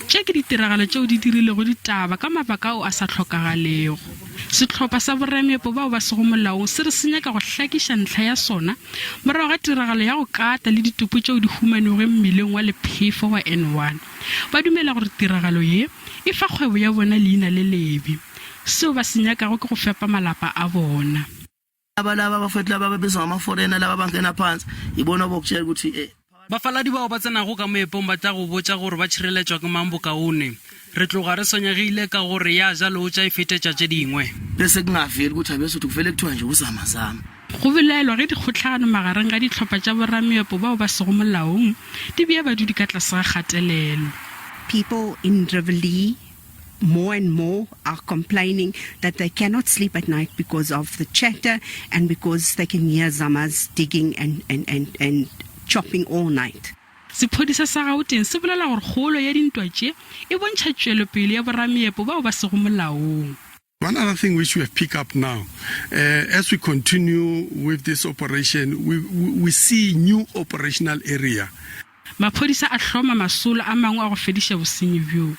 Tše ke ditiragalo tšeo di dirile go ditaba ka mabaka ao a sa tlhokagalego. Setlhopha sa borameepo bao ba sego molaong se re senyaka go hlakiša ntlha ya sona morago ga tiragalo ya go kata le ditopo tšeo di humanego mmileng wa lephefo wa N1. Ba dumela gore tiragalo ye e fa kgwebo ya bona leina le lebe. Seo ba senyakago ke go fepa malapa a bona. Abalaba bafetla ba bezwa amaforena laba bangena phansi ibona bokutshela ukuthi bafaladi bao ba tsenago ka moepong ba tla go botša gore ba tšhireletswa ke mang bokaone. Re tloga re sonyegile ka gore ya ja lotša e fetetša tše dingwe. bese kungaveli ukuthi abesuthu kuvele kuthiwa nje uzamazama. Go belaelwa ge dikgotlhagano magareng ga ditlhopha tša borameepo bao ba sego molaong di bea badudi ka tlase ga kgatelelo. People in Riverlea more and more are complaining that they cannot sleep at night because of the chatter and because they can hear zamas digging and chopping all night. Sephodisa sa Gauteng se bolela gore kgolo ya dintwa tše e bontšha tšwelopele ya borameepo bao ba sego molaong. One other thing which we have picked up now, as we continue with this operation, we see new operational area. Maphodisa a hloma masolo a mangwe a go fediša bosenyi bjo.